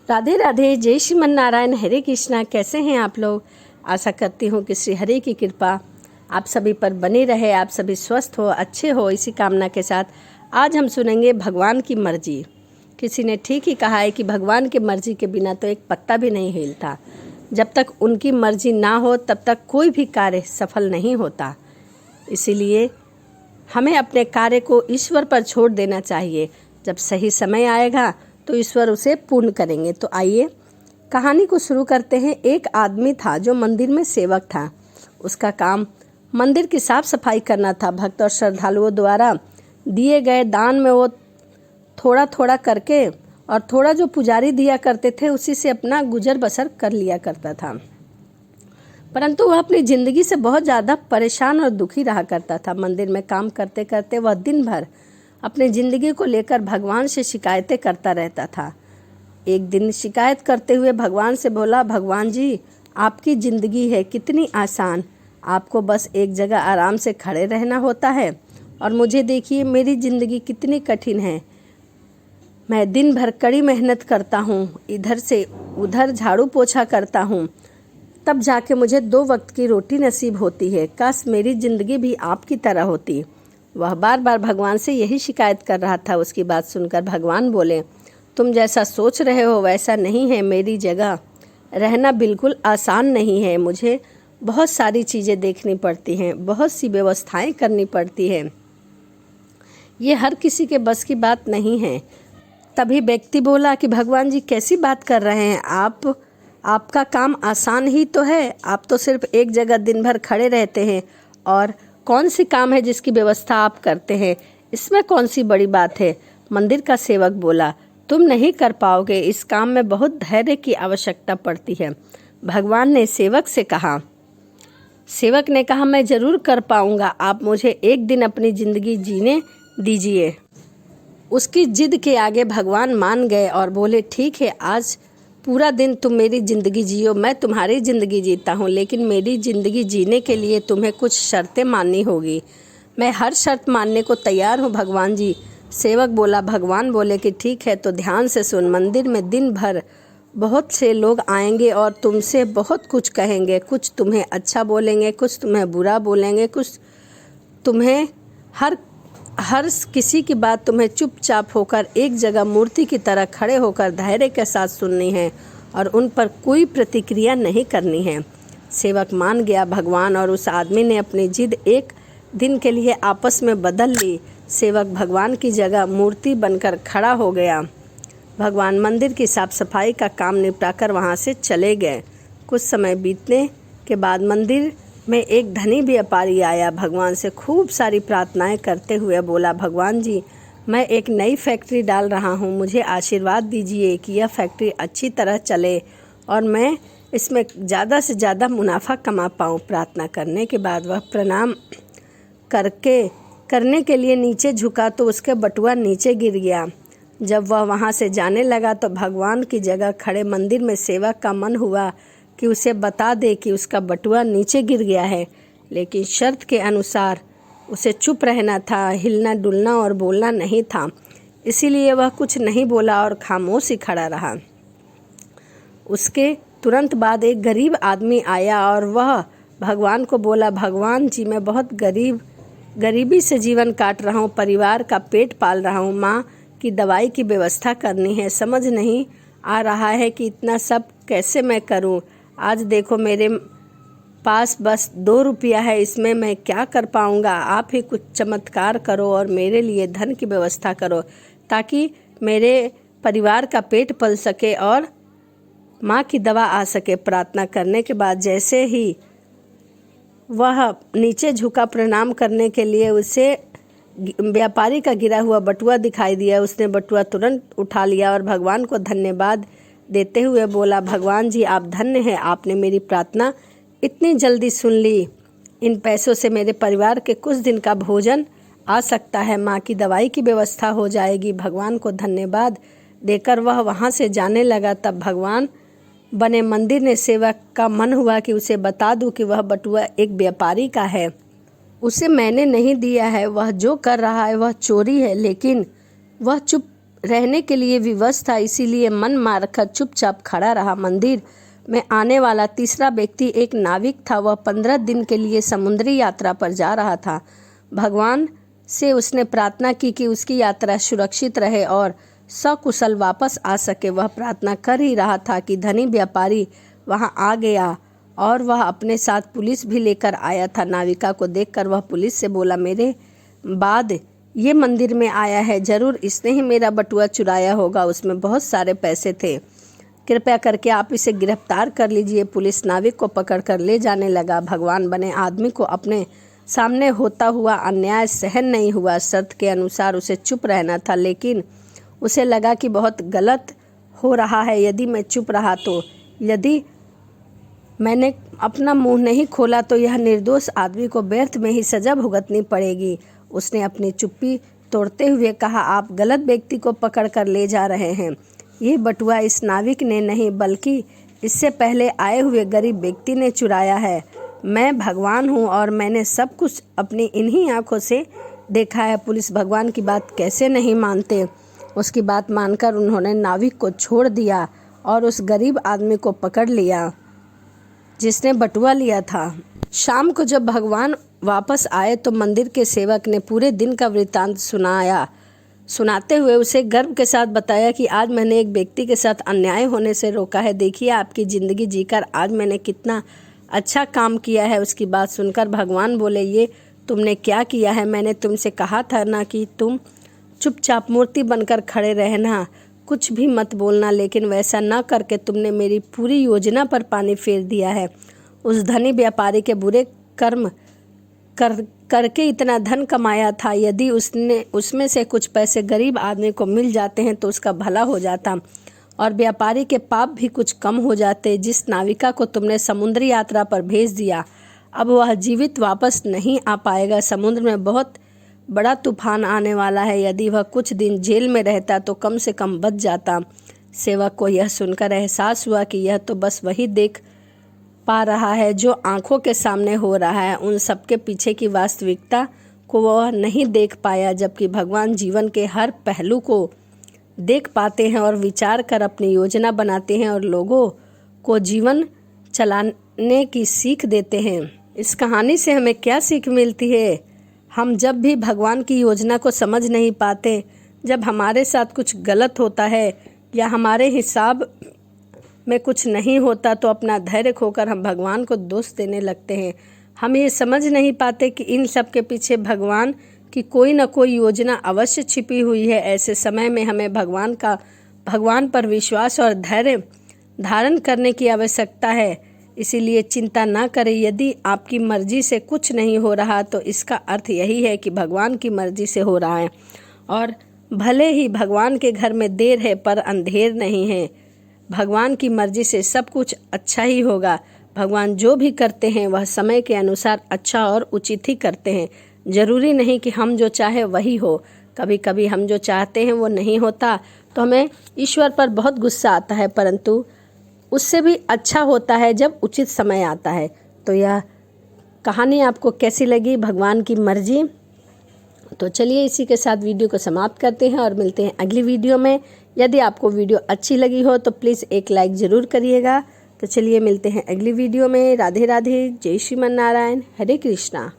राधे राधे, जय श्रीमन नारायण, हरे कृष्णा। कैसे हैं आप लोग? आशा करती हूँ कि श्री हरि की कृपा आप सभी पर बनी रहे, आप सभी स्वस्थ हो, अच्छे हो। इसी कामना के साथ आज हम सुनेंगे भगवान की मर्जी। किसी ने ठीक ही कहा है कि भगवान की मर्जी के बिना तो एक पत्ता भी नहीं हिलता। जब तक उनकी मर्जी ना हो तब तक कोई भी कार्य सफल नहीं होता। इसीलिए हमें अपने कार्य को ईश्वर पर छोड़ देना चाहिए। जब सही समय आएगा तो ईश्वर उसे पूर्ण करेंगे। तो आइए कहानी को शुरू करते हैं। एक आदमी था जो मंदिर में सेवक था। उसका काम मंदिर की साफ सफाई करना था। भक्त और श्रद्धालुओं द्वारा दिए गए दान में वो थोड़ा थोड़ा करके और थोड़ा जो पुजारी दिया करते थे उसी से अपना गुजर बसर कर लिया करता था। परंतु वह अपनी ज़िंदगी से बहुत ज़्यादा परेशान और दुखी रहा करता था। मंदिर में काम करते करते वह दिन भर अपनी ज़िंदगी को लेकर भगवान से शिकायतें करता रहता था। एक दिन शिकायत करते हुए भगवान से बोला, भगवान जी, आपकी ज़िंदगी है कितनी आसान, आपको बस एक जगह आराम से खड़े रहना होता है, और मुझे देखिए मेरी ज़िंदगी कितनी कठिन है। मैं दिन भर कड़ी मेहनत करता हूँ, इधर से उधर झाड़ू पोछा करता हूँ, तब जाके मुझे 2 वक्त की रोटी नसीब होती है। काश मेरी ज़िंदगी भी आपकी तरह होती। वह बार बार भगवान से यही शिकायत कर रहा था। उसकी बात सुनकर भगवान बोले, तुम जैसा सोच रहे हो वैसा नहीं है। मेरी जगह रहना बिल्कुल आसान नहीं है। मुझे बहुत सारी चीज़ें देखनी पड़ती हैं, बहुत सी व्यवस्थाएं करनी पड़ती हैं। ये हर किसी के बस की बात नहीं है। तभी व्यक्ति बोला कि भगवान जी कैसी बात कर रहे हैं आप? आपका काम आसान ही तो है। आप तो सिर्फ एक जगह दिन भर खड़े रहते हैं, और कौन सी काम है जिसकी व्यवस्था आप करते हैं? इसमें कौन सी बड़ी बात है? मंदिर का सेवक बोला, तुम नहीं कर पाओगे, इस काम में बहुत धैर्य की आवश्यकता पड़ती है। भगवान ने सेवक से कहा, सेवक ने कहा, मैं जरूर कर पाऊंगा, आप मुझे एक दिन अपनी ज़िंदगी जीने दीजिए। उसकी जिद के आगे भगवान मान गए और बोले, ठीक है, आज पूरा दिन तुम मेरी ज़िंदगी जियो, मैं तुम्हारी ज़िंदगी जीता हूँ, लेकिन मेरी ज़िंदगी जीने के लिए तुम्हें कुछ शर्तें माननी होगी। मैं हर शर्त मानने को तैयार हूँ भगवान जी। सेवक बोला। भगवान बोले कि ठीक है, तो ध्यान से सुन। मंदिर में दिन भर बहुत से लोग आएंगे और तुमसे बहुत कुछ कहेंगे। कुछ तुम्हें अच्छा बोलेंगे, कुछ तुम्हें बुरा बोलेंगे, कुछ तुम्हें हर किसी की बात तुम्हें चुपचाप होकर एक जगह मूर्ति की तरह खड़े होकर धैर्य के साथ सुननी है और उन पर कोई प्रतिक्रिया नहीं करनी है। सेवक मान गया। भगवान और उस आदमी ने अपनी जिद एक दिन के लिए आपस में बदल ली। सेवक भगवान की जगह मूर्ति बनकर खड़ा हो गया। भगवान मंदिर की साफ सफाई का काम निपटाकर वहाँ से चले गए। कुछ समय बीतने के बाद मंदिर में एक धनी व्यापारी आया। भगवान से खूब सारी प्रार्थनाएं करते हुए बोला, भगवान जी, मैं एक नई फैक्ट्री डाल रहा हूँ, मुझे आशीर्वाद दीजिए कि यह फैक्ट्री अच्छी तरह चले और मैं इसमें ज़्यादा से ज़्यादा मुनाफा कमा पाऊँ। प्रार्थना करने के बाद वह प्रणाम करने के लिए नीचे झुका तो उसका बटुआ नीचे गिर गया। जब वह वहाँ से जाने लगा तो भगवान की जगह खड़े मंदिर में सेवक का मन हुआ कि उसे बता दे कि उसका बटुआ नीचे गिर गया है, लेकिन शर्त के अनुसार उसे चुप रहना था, हिलना डुलना और बोलना नहीं था। इसीलिए वह कुछ नहीं बोला और खामोश ही खड़ा रहा। उसके तुरंत बाद एक गरीब आदमी आया और वह भगवान को बोला, भगवान जी, मैं बहुत गरीबी से जीवन काट रहा हूँ, परिवार का पेट पाल रहा हूँ, माँ की दवाई की व्यवस्था करनी है, समझ नहीं आ रहा है कि इतना सब कैसे मैं करूँ। आज देखो मेरे पास बस 2 रुपया है, इसमें मैं क्या कर पाऊँगा। आप ही कुछ चमत्कार करो और मेरे लिए धन की व्यवस्था करो ताकि मेरे परिवार का पेट पल सके और माँ की दवा आ सके। प्रार्थना करने के बाद जैसे ही वह नीचे झुका प्रणाम करने के लिए, उसे व्यापारी का गिरा हुआ बटुआ दिखाई दिया। उसने बटुआ तुरंत उठा लिया और भगवान को धन्यवाद देते हुए बोला, भगवान जी, आप धन्य हैं, आपने मेरी प्रार्थना इतनी जल्दी सुन ली। इन पैसों से मेरे परिवार के कुछ दिन का भोजन आ सकता है, माँ की दवाई की व्यवस्था हो जाएगी। भगवान को धन्यवाद देकर वह वहाँ से जाने लगा। तब भगवान बने मंदिर ने सेवक का मन हुआ कि उसे बता दूं कि वह बटुआ एक व्यापारी का है, उसे मैंने नहीं दिया है, वह जो कर रहा है वह चोरी है, लेकिन वह रहने के लिए विवश था, इसीलिए मन मारकर चुपचाप खड़ा रहा। मंदिर में आने वाला तीसरा व्यक्ति एक नाविक था। वह 15 दिन के लिए समुद्री यात्रा पर जा रहा था। भगवान से उसने प्रार्थना की कि उसकी यात्रा सुरक्षित रहे और सकुशल वापस आ सके। वह प्रार्थना कर ही रहा था कि धनी व्यापारी वहां आ गया और वह अपने साथ पुलिस भी लेकर आया था। नाविका को देखकर वह पुलिस से बोला, मेरे बाद ये मंदिर में आया है, जरूर इसने ही मेरा बटुआ चुराया होगा, उसमें बहुत सारे पैसे थे, कृपया करके आप इसे गिरफ्तार कर लीजिए। पुलिस नाविक को पकड़कर ले जाने लगा। भगवान बने आदमी को अपने सामने होता हुआ अन्याय सहन नहीं हुआ। शर्त के अनुसार उसे चुप रहना था, लेकिन उसे लगा कि बहुत गलत हो रहा है। यदि मैं चुप रहा तो, यदि मैंने अपना मुंह नहीं खोला तो यह निर्दोष आदमी को व्यर्थ में ही सजा भुगतनी पड़ेगी। उसने अपनी चुप्पी तोड़ते हुए कहा, आप गलत व्यक्ति को पकड़ कर ले जा रहे हैं। ये बटुआ इस नाविक ने नहीं, बल्कि इससे पहले आए हुए गरीब व्यक्ति ने चुराया है। मैं भगवान हूँ और मैंने सब कुछ अपनी इन्हीं आंखों से देखा है। पुलिस भगवान की बात कैसे नहीं मानते। उसकी बात मानकर उन्होंने नाविक को छोड़ दिया और उस गरीब आदमी को पकड़ लिया जिसने बटुआ लिया था। शाम को जब भगवान वापस आए तो मंदिर के सेवक ने पूरे दिन का वृत्तांत सुनाते हुए उसे गर्व के साथ बताया कि आज मैंने एक व्यक्ति के साथ अन्याय होने से रोका है। देखिए आपकी ज़िंदगी जीकर आज मैंने कितना अच्छा काम किया है। उसकी बात सुनकर भगवान बोले, ये तुमने क्या किया है? मैंने तुमसे कहा था ना कि तुम चुपचाप मूर्ति बनकर खड़े रहना, कुछ भी मत बोलना, लेकिन वैसा न करके तुमने मेरी पूरी योजना पर पानी फेर दिया है। उस धनी व्यापारी के बुरे कर्म करके इतना धन कमाया था। यदि उसमें से कुछ पैसे गरीब आदमी को मिल जाते हैं तो उसका भला हो जाता और व्यापारी के पाप भी कुछ कम हो जाते। जिस नाविका को तुमने समुद्री यात्रा पर भेज दिया, अब वह जीवित वापस नहीं आ पाएगा। समुद्र में बहुत बड़ा तूफान आने वाला है। यदि वह कुछ दिन जेल में रहता तो कम से कम बच जाता। सेवक को यह सुनकर एहसास हुआ कि यह तो बस वही देख पा रहा है जो आंखों के सामने हो रहा है। उन सबके पीछे की वास्तविकता को वह नहीं देख पाया, जबकि भगवान जीवन के हर पहलू को देख पाते हैं और विचार कर अपनी योजना बनाते हैं और लोगों को जीवन चलाने की सीख देते हैं। इस कहानी से हमें क्या सीख मिलती है? हम जब भी भगवान की योजना को समझ नहीं पाते, जब हमारे साथ कुछ गलत होता है या हमारे हिसाब में कुछ नहीं होता, तो अपना धैर्य खोकर हम भगवान को दोष देने लगते हैं। हम ये समझ नहीं पाते कि इन सब के पीछे भगवान की कोई न कोई योजना अवश्य छिपी हुई है। ऐसे समय में हमें भगवान पर विश्वास और धैर्य धारण करने की आवश्यकता है। इसीलिए चिंता ना करें। यदि आपकी मर्जी से कुछ नहीं हो रहा तो इसका अर्थ यही है कि भगवान की मर्जी से हो रहा है। और भले ही भगवान के घर में देर है पर अंधेर नहीं है। भगवान की मर्जी से सब कुछ अच्छा ही होगा। भगवान जो भी करते हैं वह समय के अनुसार अच्छा और उचित ही करते हैं। जरूरी नहीं कि हम जो चाहे वही हो। कभी कभी हम जो चाहते हैं वो नहीं होता तो हमें ईश्वर पर बहुत गुस्सा आता है, परंतु उससे भी अच्छा होता है जब उचित समय आता है। तो यह कहानी आपको कैसी लगी, भगवान की मर्जी? तो चलिए इसी के साथ वीडियो को समाप्त करते हैं और मिलते हैं अगली वीडियो में। यदि आपको वीडियो अच्छी लगी हो तो प्लीज़ एक लाइक ज़रूर करिएगा। तो चलिए मिलते हैं अगली वीडियो में। राधे राधे, जय श्रीमन नारायण, हरे कृष्णा।